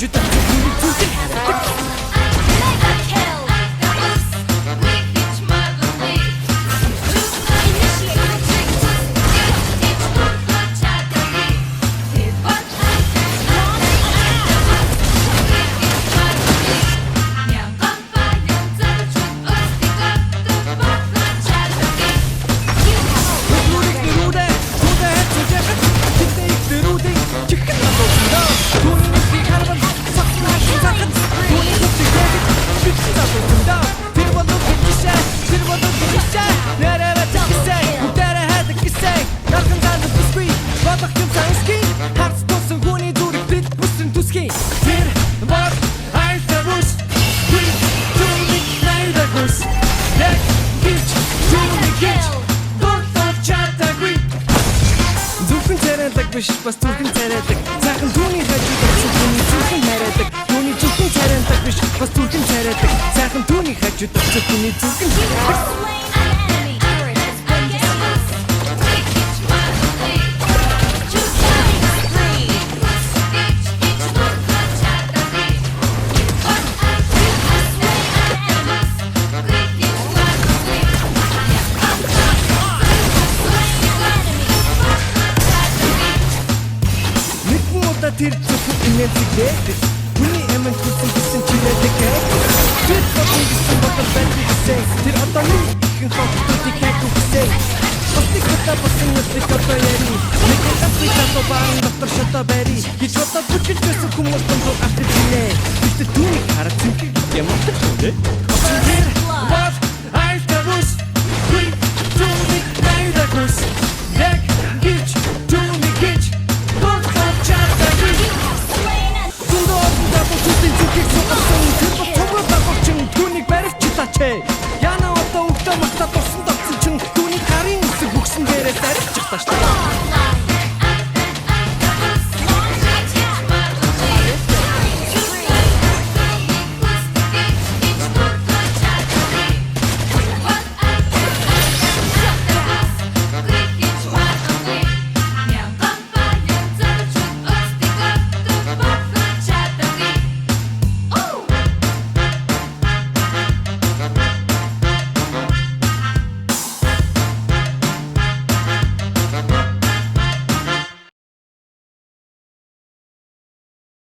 хажуудаа түүний зүрхийг бас түрхэн царайдаг цаахан түүний хажуудаа түүний зүрхэн хараадаг түүний зүрхэн царайдаг биш бас түрхэн царайдаг цаахан түүний хажуудаа түүний зүрхэн тэр зөвхөн инээдэг хүний эмэн хүсэн гэсэн чирээдэг тэр зөвхөн гэсэн бодол байдаг гэсэн тэр одоо нэг хотуудыг хатуусан Остик та босон нэг одоо яри нэг капитал баан доктор шата бэри гэж бодож бүжгэлж хүмүүс томдоо авч ирнэ тэр түүний харах зүйл юм уу